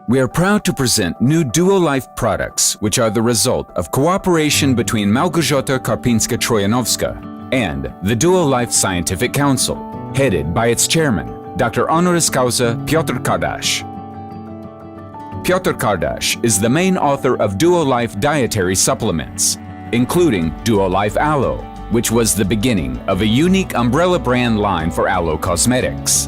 We are proud to present new DuoLife products, which are the result of cooperation between Małgorzata Karpińska-Trojanowska and the DuoLife Scientific Council, headed by its chairman, Dr. Honoris Causa Piotr Kardash. Piotr Kardash is the main author of DuoLife dietary supplements, including DuoLife Aloe, which was the beginning of a unique umbrella brand line for aloe cosmetics.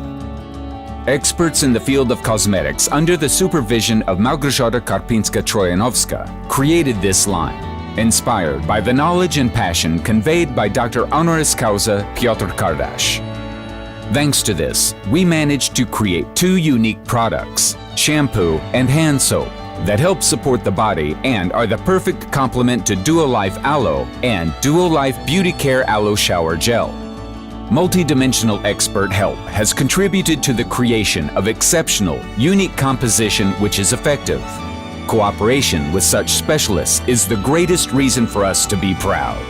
Experts in the field of cosmetics under the supervision of Małgorzata Karpińska-Trojanowska created this line, inspired by the knowledge and passion conveyed by Dr. Honoris Causa Piotr Kardash. Thanks to this, we managed to create two unique products, shampoo and hand soap, that help support the body and are the perfect complement to DuoLife Aloe and DuoLife Beauty Care Aloe Shower Gel. Multidimensional expert help has contributed to the creation of exceptional, unique composition which is effective. Cooperation with such specialists is the greatest reason for us to be proud.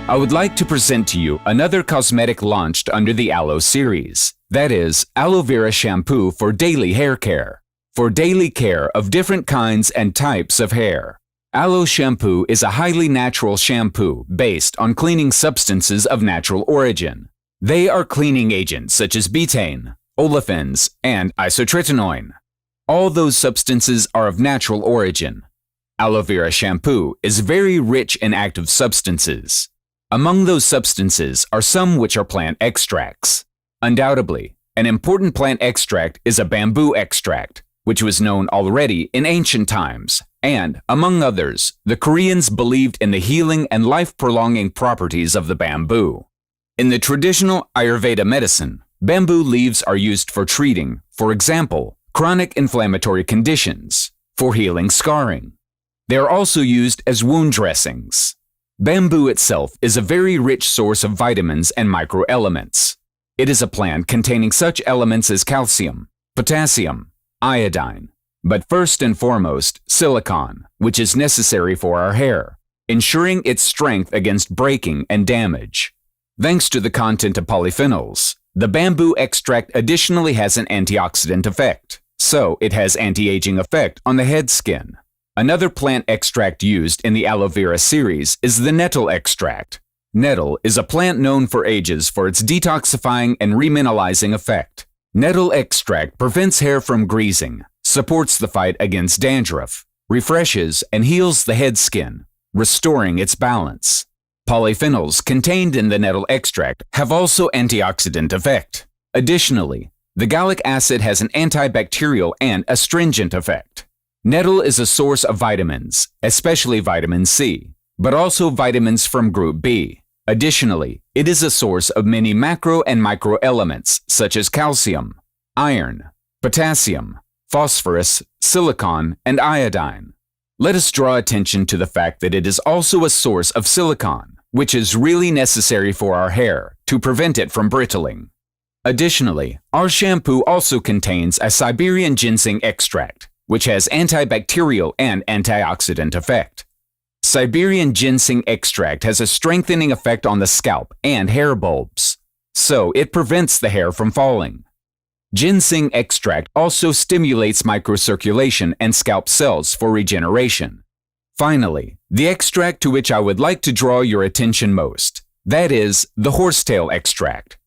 I would like to present to you another cosmetic launched under the Aloe series, that is, Aloe Vera Shampoo for daily hair care. For daily care of different kinds and types of hair. Aloe shampoo is a highly natural shampoo based on cleaning substances of natural origin. They are cleaning agents such as betaine, olefins, and isotretinoin. All those substances are of natural origin. Aloe vera shampoo is very rich in active substances. Among those substances are some which are plant extracts. Undoubtedly, an important plant extract is a bamboo extract, which was known already in ancient times, and, among others, the Koreans believed in the healing and life-prolonging properties of the bamboo. In the traditional Ayurveda medicine, bamboo leaves are used for treating, for example, chronic inflammatory conditions, for healing scarring. They are also used as wound dressings. Bamboo itself is a very rich source of vitamins and microelements. It is a plant containing such elements as calcium, potassium, iodine, but first and foremost, silicon, which is necessary for our hair, ensuring its strength against breaking and damage. Thanks to the content of polyphenols, the bamboo extract additionally has an antioxidant effect, so it has anti-aging effect on the head skin. Another plant extract used in the aloe vera series is the nettle extract. Nettle is a plant known for ages for its detoxifying and remineralizing effect. Nettle extract prevents hair from greasing, supports the fight against dandruff, refreshes and heals the head skin, restoring its balance. Polyphenols contained in the nettle extract have also antioxidant effect. Additionally, the gallic acid has an antibacterial and astringent effect. Nettle is a source of vitamins, especially vitamin C, but also vitamins from group B. Additionally, it is a source of many macro and micro elements such as calcium, iron, potassium, phosphorus, silicon, and iodine. Let us draw attention to the fact that it is also a source of silicon, which is really necessary for our hair to prevent it from brittling. Additionally, our shampoo also contains a Siberian ginseng extract, which has antibacterial and antioxidant effect. Siberian ginseng extract has a strengthening effect on the scalp and hair bulbs, so it prevents the hair from falling. Ginseng extract also stimulates microcirculation and scalp cells for regeneration. Finally, the extract to which I would like to draw your attention most, that is, the horsetail extract.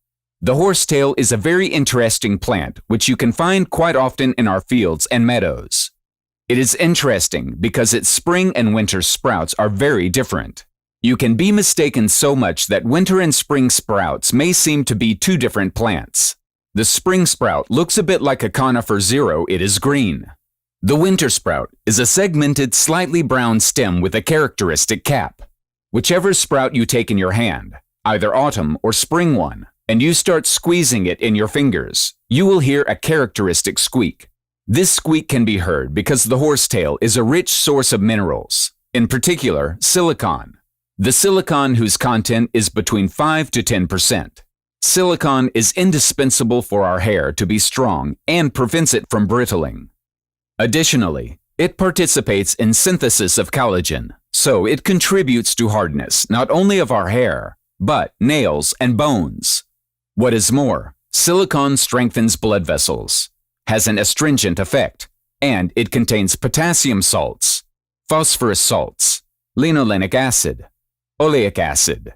The horsetail is a very interesting plant which you can find quite often in our fields and meadows. It is interesting because its spring and winter sprouts are very different. You can be mistaken so much that winter and spring sprouts may seem to be two different plants. The spring sprout looks a bit like a conifer zero, it is green. The winter sprout is a segmented, slightly brown stem with a characteristic cap. Whichever sprout you take in your hand, either autumn or spring one, and you start squeezing it in your fingers, you will hear a characteristic squeak. This squeak can be heard because the horsetail is a rich source of minerals, in particular silicon. The silicon whose content is between 5 to 10%. Silicon is indispensable for our hair to be strong and prevents it from brittling. Additionally, it participates in synthesis of collagen, so it contributes to hardness not only of our hair, but nails and bones. What is more, silicon strengthens blood vessels. has an astringent effect, and it contains potassium salts, phosphorus salts, linolenic acid, oleic acid,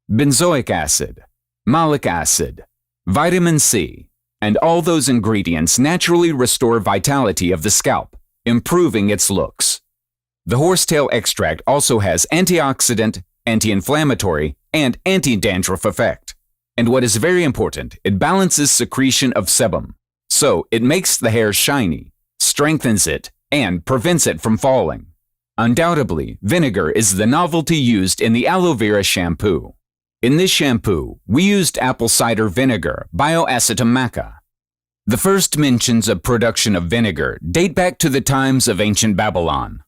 benzoic acid, malic acid, vitamin C, and all those ingredients naturally restore vitality of the scalp, improving its looks. The horsetail extract also has antioxidant, anti-inflammatory, and anti-dandruff effect. And what is very important, it balances secretion of sebum, so it makes the hair shiny, strengthens it, and prevents it from falling. Undoubtedly, vinegar is the novelty used in the aloe vera shampoo. In this shampoo, we used apple cider vinegar, bioacetum maca. The first mentions of production of vinegar date back to the times of ancient Babylon.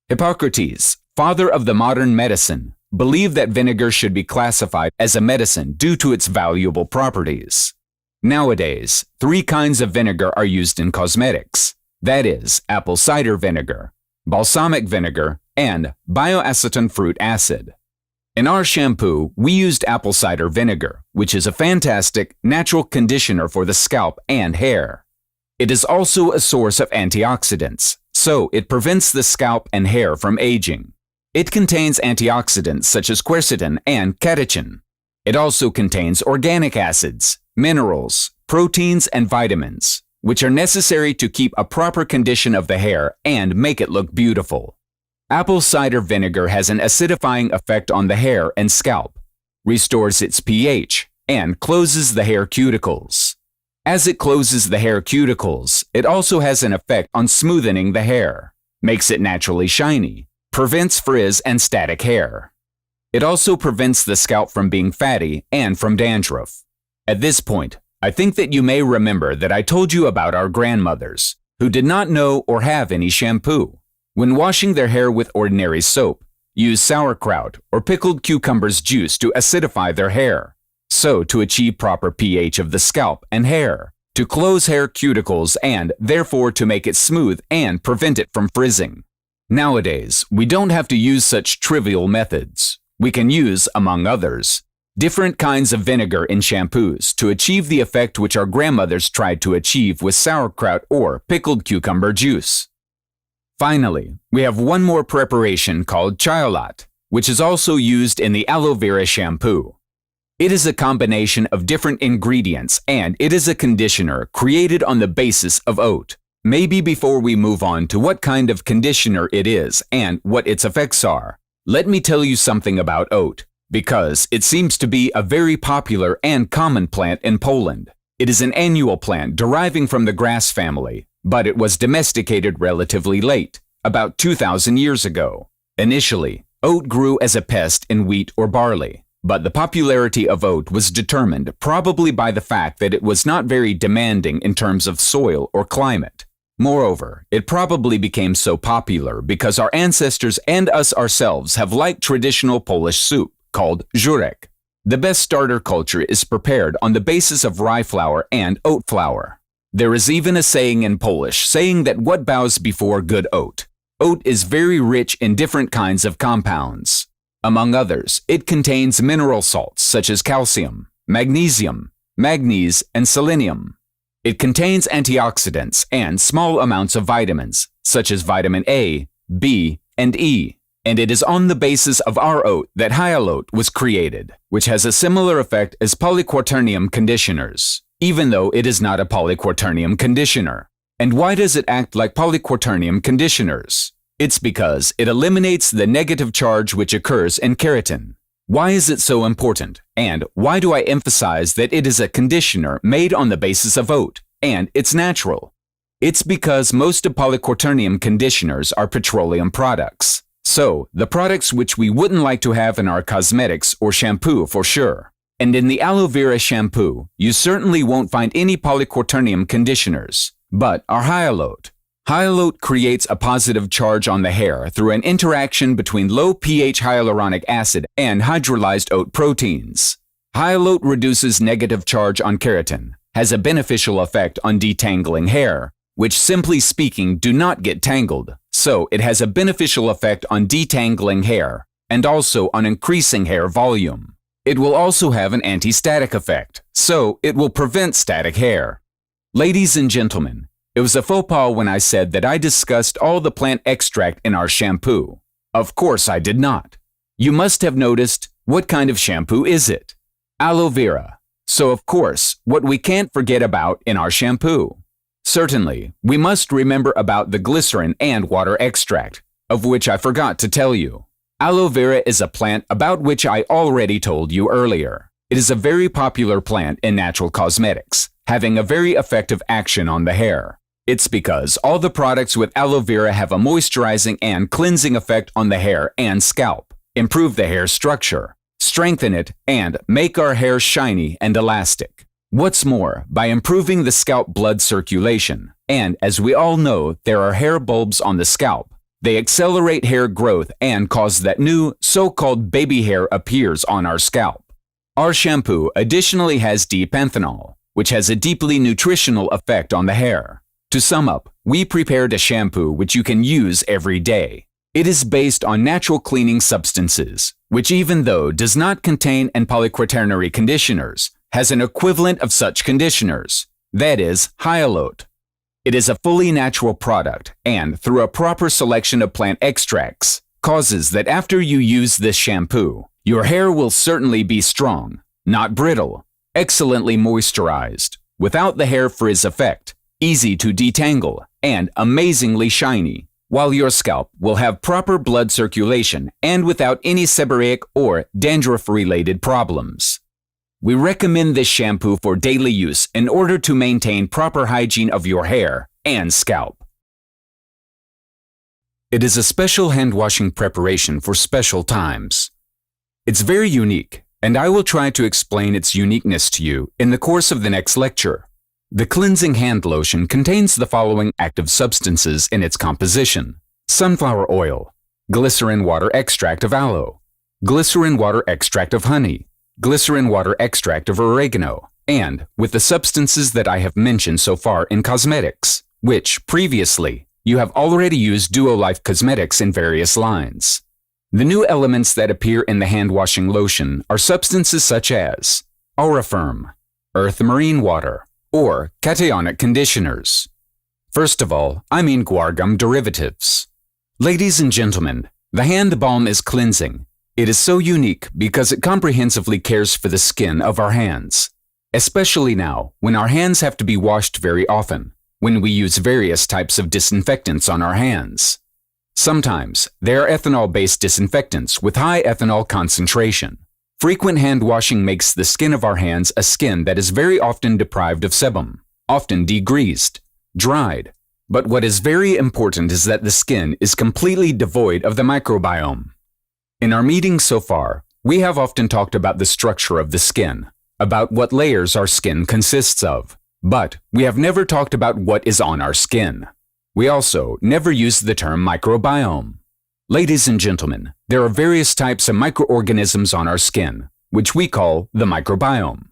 Hippocrates, father of the modern medicine, believed that vinegar should be classified as a medicine due to its valuable properties. Nowadays, 3 kinds of vinegar are used in cosmetics. That is, apple cider vinegar, balsamic vinegar, and bioacetin fruit acid. In our shampoo, we used apple cider vinegar, which is a fantastic natural conditioner for the scalp and hair. It is also a source of antioxidants, so it prevents the scalp and hair from aging. It contains antioxidants such as quercetin and catechin. It also contains organic acids, minerals, proteins, and vitamins, which are necessary to keep a proper condition of the hair and make it look beautiful. Apple cider vinegar has an acidifying effect on the hair and scalp, restores its pH, and closes the hair cuticles. As it closes the hair cuticles, it also has an effect on smoothing the hair, makes it naturally shiny, prevents frizz and static hair. It also prevents the scalp from being fatty and from dandruff. At this point, I think that you may remember that I told you about our grandmothers, who did not know or have any shampoo. When washing their hair with ordinary soap, use sauerkraut or pickled cucumber's juice to acidify their hair, so to achieve proper pH of the scalp and hair, to close hair cuticles and therefore to make it smooth and prevent it from frizzing. Nowadays, we don't have to use such trivial methods. We can use, among others, different kinds of vinegar in shampoos to achieve the effect which our grandmothers tried to achieve with sauerkraut or pickled cucumber juice. Finally, we have one more preparation called chayolat, which is also used in the aloe vera shampoo. It is a combination of different ingredients and it is a conditioner created on the basis of oat. Maybe before we move on to what kind of conditioner it is and what its effects are, let me tell you something about oat, because it seems to be a very popular and common plant in Poland. It is an annual plant deriving from the grass family, but it was domesticated relatively late, about 2,000 years ago. Initially, oat grew as a pest in wheat or barley, but the popularity of oat was determined probably by the fact that it was not very demanding in terms of soil or climate. Moreover, it probably became so popular because our ancestors and us ourselves have liked traditional Polish soup called żurek. The best starter culture is prepared on the basis of rye flour and oat flour. There is even a saying in Polish saying that what bows before good oat. Oat is very rich in different kinds of compounds. Among others, it contains mineral salts such as calcium, magnesium, manganese, and selenium. It contains antioxidants and small amounts of vitamins, such as vitamin A, B, and E. And it is on the basis of our oat that hyalote was created, which has a similar effect as polyquaternium conditioners, even though it is not a polyquaternium conditioner. And why does it act like polyquaternium conditioners? It's because it eliminates the negative charge which occurs in keratin. Why is it so important? And why do I emphasize that it is a conditioner made on the basis of oat, and it's natural? It's because most of polyquaternium conditioners are petroleum products. So, the products which we wouldn't like to have in our cosmetics or shampoo for sure. And in the aloe vera shampoo, you certainly won't find any polyquaternium conditioners, but our hyalote. Hyalote creates a positive charge on the hair through an interaction between low pH hyaluronic acid and hydrolyzed oat proteins. Hyalote reduces negative charge on keratin, has a beneficial effect on detangling hair, which simply speaking do not get tangled, so it has a beneficial effect on detangling hair and also on increasing hair volume. It will also have an anti-static effect, so it will prevent static hair. Ladies and gentlemen, It was a faux pas when I said that I discussed all the plant extract in our shampoo. Of course I did not. You must have noticed, what kind of shampoo is it? Aloe vera. So of course, what we can't forget about in our shampoo. Certainly, we must remember about the glycerin and water extract, of which I forgot to tell you. Aloe vera is a plant about which I already told you earlier. It is a very popular plant in natural cosmetics, having a very effective action on the hair. It's because all the products with aloe vera have a moisturizing and cleansing effect on the hair and scalp, improve the hair structure, strengthen it, and make our hair shiny and elastic. What's more, by improving the scalp blood circulation, and as we all know, there are hair bulbs on the scalp, they accelerate hair growth and cause that new, so-called baby hair appears on our scalp. Our shampoo additionally has D-panthenol, which has a deeply nutritional effect on the hair. To sum up, we prepared a shampoo which you can use every day. It is based on natural cleaning substances, which even though does not contain polyquaternary conditioners, has an equivalent of such conditioners, that is, hyaluronic. It is a fully natural product and, through a proper selection of plant extracts, causes that after you use this shampoo, your hair will certainly be strong, not brittle, excellently moisturized, without the hair frizz effect, easy to detangle, and amazingly shiny, while your scalp will have proper blood circulation and without any seborrheic or dandruff-related problems. We recommend this shampoo for daily use in order to maintain proper hygiene of your hair and scalp. It is a special hand-washing preparation for special times. It's very unique, and I will try to explain its uniqueness to you in the course of the next lecture. The cleansing hand lotion contains the following active substances in its composition: sunflower oil, glycerin water extract of aloe, glycerin water extract of honey, glycerin water extract of oregano, and with the substances that I have mentioned so far in cosmetics, which, previously, you have already used DuoLife cosmetics in various lines. The new elements that appear in the hand-washing lotion are substances such as Aurifirm, earth marine water, or cationic conditioners. First of all, I mean guar gum derivatives. Ladies and gentlemen, the hand balm is cleansing. It is so unique because it comprehensively cares for the skin of our hands, especially now when our hands have to be washed very often, when we use various types of disinfectants on our hands. Sometimes, they are ethanol-based disinfectants with high ethanol concentration. Frequent hand washing makes the skin of our hands a skin that is very often deprived of sebum, often degreased, dried. But what is very important is that the skin is completely devoid of the microbiome. In our meetings so far, we have often talked about the structure of the skin, about what layers our skin consists of, but we have never talked about what is on our skin. We also never used the term microbiome. Ladies and gentlemen, there are various types of microorganisms on our skin, which we call the microbiome.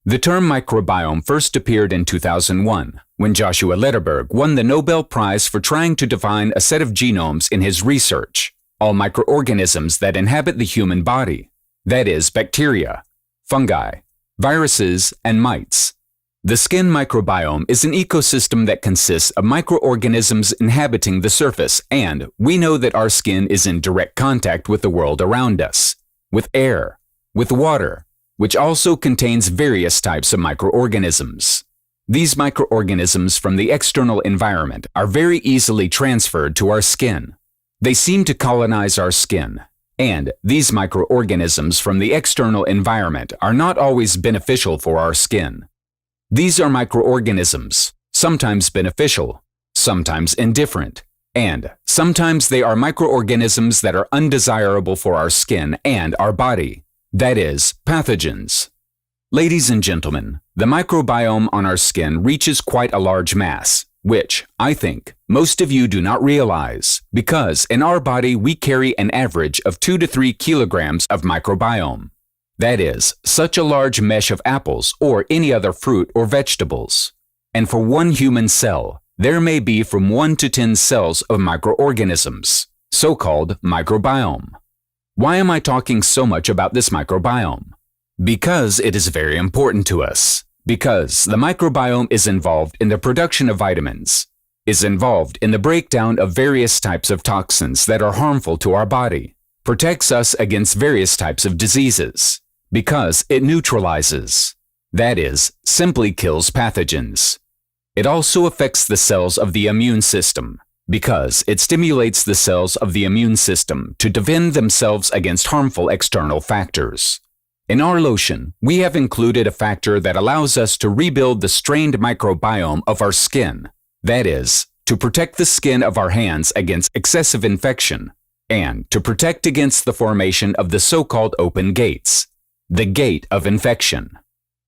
The term microbiome first appeared in 2001, when Joshua Lederberg won the Nobel Prize for trying to define a set of genomes in his research, all microorganisms that inhabit the human body, that is, bacteria, fungi, viruses, and mites. The skin microbiome is an ecosystem that consists of microorganisms inhabiting the surface, and we know that our skin is in direct contact with the world around us, with air, with water, which also contains various types of microorganisms. These microorganisms from the external environment are very easily transferred to our skin. They seem to colonize our skin, and these microorganisms from the external environment are not always beneficial for our skin. These are microorganisms, sometimes beneficial, sometimes indifferent, and sometimes they are microorganisms that are undesirable for our skin and our body, that is, pathogens. Ladies and gentlemen, the microbiome on our skin reaches quite a large mass, which, I think, most of you do not realize, because in our body we carry an average of 2 to 3 kilograms of microbiome. That is, such a large mesh of apples or any other fruit or vegetables. And for one human cell, there may be from 1 to 10 cells of microorganisms, so-called microbiome. Why am I talking so much about this microbiome? Because it is very important to us. Because the microbiome is involved in the production of vitamins, is involved in the breakdown of various types of toxins that are harmful to our body, protects us against various types of diseases, because it neutralizes, that is, simply kills pathogens. It also affects the cells of the immune system, because it stimulates the cells of the immune system to defend themselves against harmful external factors. In our lotion, we have included a factor that allows us to rebuild the strained microbiome of our skin, that is, to protect the skin of our hands against excessive infection, and to protect against the formation of the so-called open gates, the gate of infection.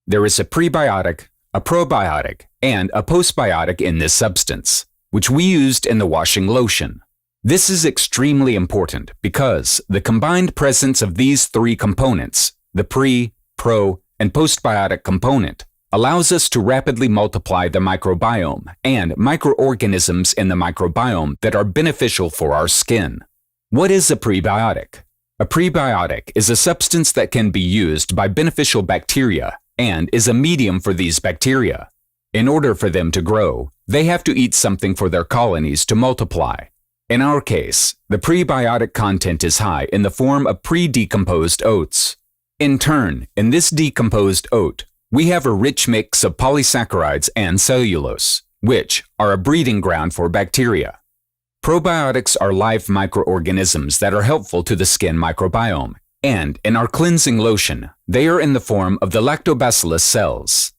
There is a prebiotic, a probiotic, and a postbiotic in this substance, which we used in the washing lotion. This is extremely important because the combined presence of these three components, the pre, pro, and postbiotic component, allows us to rapidly multiply the microbiome and microorganisms in the microbiome that are beneficial for our skin. What is a prebiotic? A prebiotic is a substance that can be used by beneficial bacteria and is a medium for these bacteria. In order for them to grow, they have to eat something for their colonies to multiply. In our case, the prebiotic content is high in the form of pre-decomposed oats. In turn, in this decomposed oat, we have a rich mix of polysaccharides and cellulose, which are a breeding ground for bacteria. Probiotics are live microorganisms that are helpful to the skin microbiome, and in our cleansing lotion, they are in the form of the lactobacillus cells.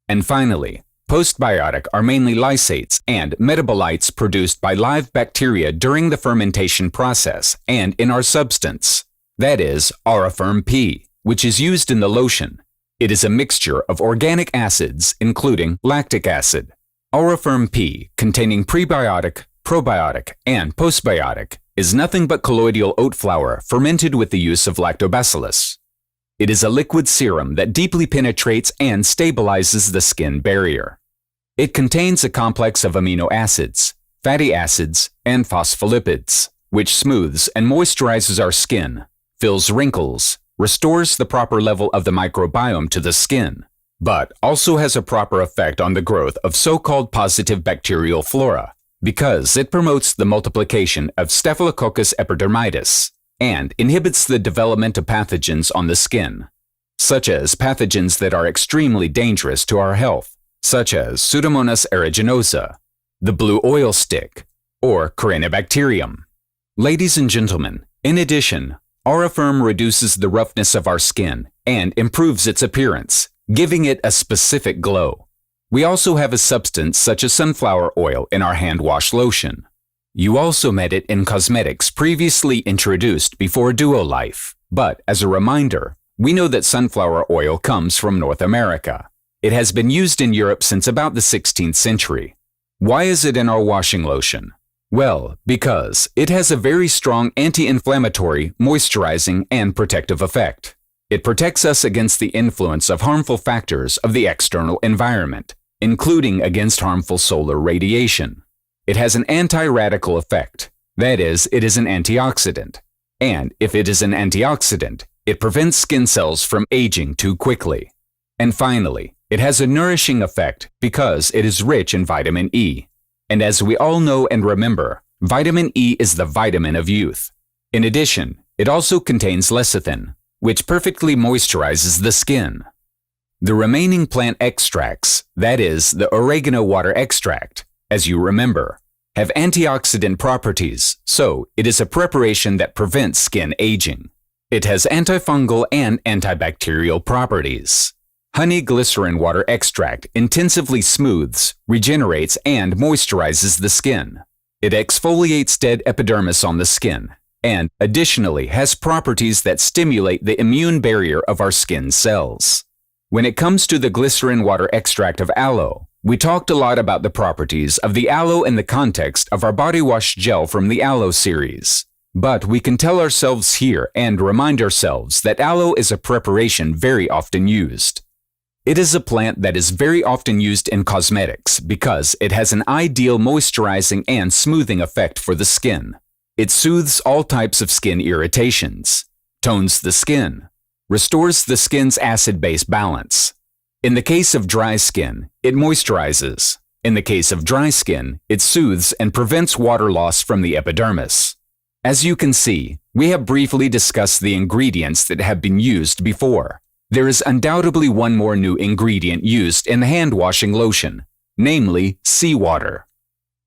And finally, postbiotic are mainly lysates and metabolites produced by live bacteria during the fermentation process and in our substance, that is, Auriferm P, which is used in the lotion. It is a mixture of organic acids, including lactic acid. Auriferm P, containing prebiotic, probiotic, and postbiotic, is nothing but colloidal oat flour fermented with the use of lactobacillus. It is a liquid serum that deeply penetrates and stabilizes the skin barrier. It contains a complex of amino acids, fatty acids, and phospholipids, which smooths and moisturizes our skin, fills wrinkles, restores the proper level of the microbiome to the skin, but also has a proper effect on the growth of so-called positive bacterial flora, because it promotes the multiplication of Staphylococcus epidermidis and inhibits the development of pathogens on the skin, such as pathogens that are extremely dangerous to our health, such as Pseudomonas aeruginosa, the blue oil stick, or Corynebacterium. Ladies and gentlemen, in addition, Auriferm reduces the roughness of our skin and improves its appearance, giving it a specific glow. We also have a substance such as sunflower oil in our hand wash lotion. You also met it in cosmetics previously introduced before DuoLife, but as a reminder, we know that sunflower oil comes from North America. It has been used in Europe since about the 16th century. Why is it in our washing lotion? Well, because it has a very strong anti-inflammatory, moisturizing, and protective effect. It protects us against the influence of harmful factors of the external environment, including against harmful solar radiation. It has an anti-radical effect, that is, it is an antioxidant. And if it is an antioxidant, it prevents skin cells from aging too quickly. And finally, it has a nourishing effect because it is rich in vitamin E. And as we all know and remember, vitamin E is the vitamin of youth. In addition, it also contains lecithin, which perfectly moisturizes the skin. The remaining plant extracts, that is, the oregano water extract, as you remember, have antioxidant properties, so it is a preparation that prevents skin aging. It has antifungal and antibacterial properties. Honey glycerin water extract intensively smooths, regenerates, and moisturizes the skin. It exfoliates dead epidermis on the skin, and additionally has properties that stimulate the immune barrier of our skin cells. When it comes to the glycerin water extract of aloe, we talked a lot about the properties of the aloe in the context of our body wash gel from the Aloe series. But we can tell ourselves here and remind ourselves that aloe is a preparation very often used. It is a plant that is very often used in cosmetics because it has an ideal moisturizing and smoothing effect for the skin. It soothes all types of skin irritations, tones the skin, restores the skin's acid-base balance, In the case of dry skin, it moisturizes. In the case of dry skin, it soothes and prevents water loss from the epidermis. As you can see, we have briefly discussed the ingredients that have been used before. There is undoubtedly one more new ingredient used in the hand washing lotion, namely seawater.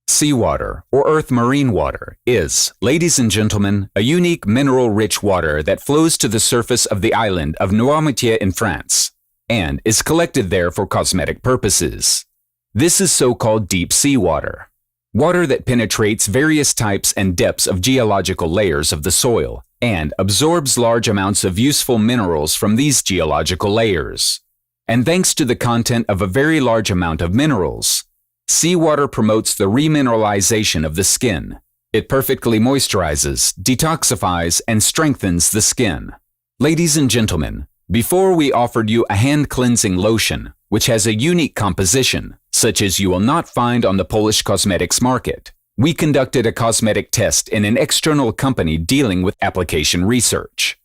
Seawater, or earth marine water, is, ladies and gentlemen, a unique mineral-rich water that flows to the surface of the island of Noirmoutier in France, and is collected there for cosmetic purposes. This is so-called deep sea water. Water that penetrates various types and depths of geological layers of the soil and absorbs large amounts of useful minerals from these geological layers. And thanks to the content of a very large amount of minerals, seawater promotes the remineralization of the skin. It perfectly moisturizes, detoxifies, and strengthens the skin. Ladies and gentlemen, before we offered you a hand cleansing lotion, which has a unique composition, such as you will not find on the Polish cosmetics market, we conducted a cosmetic test in an external company dealing with application research.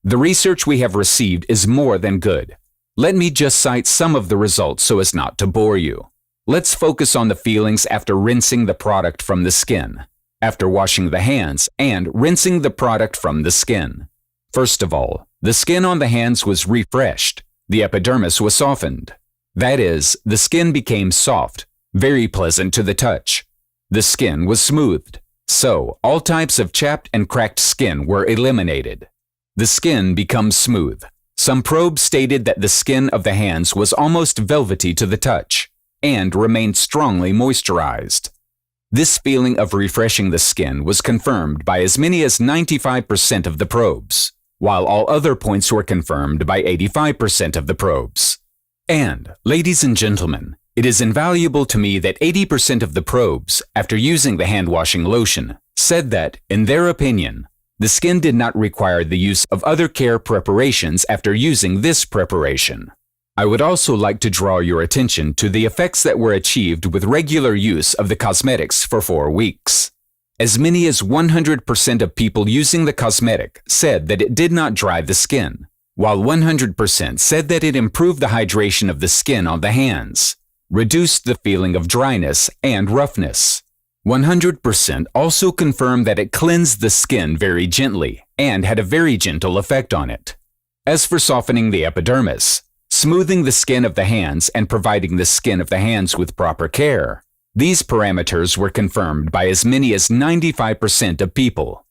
The research we have received is more than good. Let me just cite some of the results so as not to bore you. Let's focus on the feelings after rinsing the product from the skin, after washing the hands, and rinsing the product from the skin. First of all, the skin on the hands was refreshed. The epidermis was softened. That is, the skin became soft, very pleasant to the touch. The skin was smoothed, so all types of chapped and cracked skin were eliminated. The skin becomes smooth. Some probes stated that the skin of the hands was almost velvety to the touch and remained strongly moisturized. This feeling of refreshing the skin was confirmed by as many as 95% of the probes, while all other points were confirmed by 85% of the probes. And, ladies and gentlemen, it is invaluable to me that 80% of the probes, after using the hand-washing lotion, said that, in their opinion, the skin did not require the use of other care preparations after using this preparation. I would also like to draw your attention to the effects that were achieved with regular use of the cosmetics for 4 weeks. As many as 100% of people using the cosmetic said that it did not dry the skin, while 100% said that it improved the hydration of the skin on the hands, reduced the feeling of dryness and roughness. 100% also confirmed that it cleansed the skin very gently and had a very gentle effect on it. As for softening the epidermis, smoothing the skin of the hands and providing the skin of the hands with proper care, these parameters were confirmed by as many as 95% of people.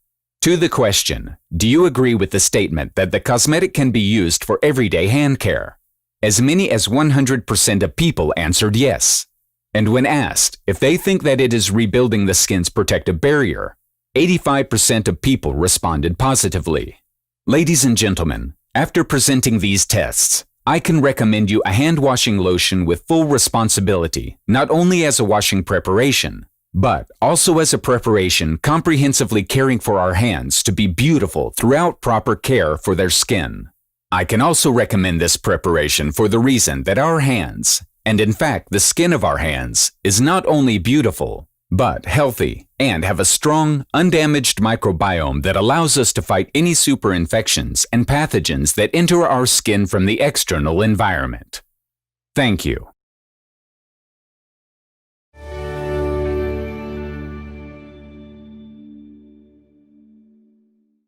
To the question, do you agree with the statement that the cosmetic can be used for everyday hand care? As many as 100% of people answered yes. And when asked if they think that it is rebuilding the skin's protective barrier, 85% of people responded positively. Ladies and gentlemen, after presenting these tests, I can recommend you a hand-washing lotion with full responsibility, not only as a washing preparation, but also as a preparation comprehensively caring for our hands to be beautiful throughout proper care for their skin. I can also recommend this preparation for the reason that our hands, and in fact the skin of our hands, is not only beautiful, but healthy and have a strong, undamaged microbiome that allows us to fight any superinfections and pathogens that enter our skin from the external environment. Thank you.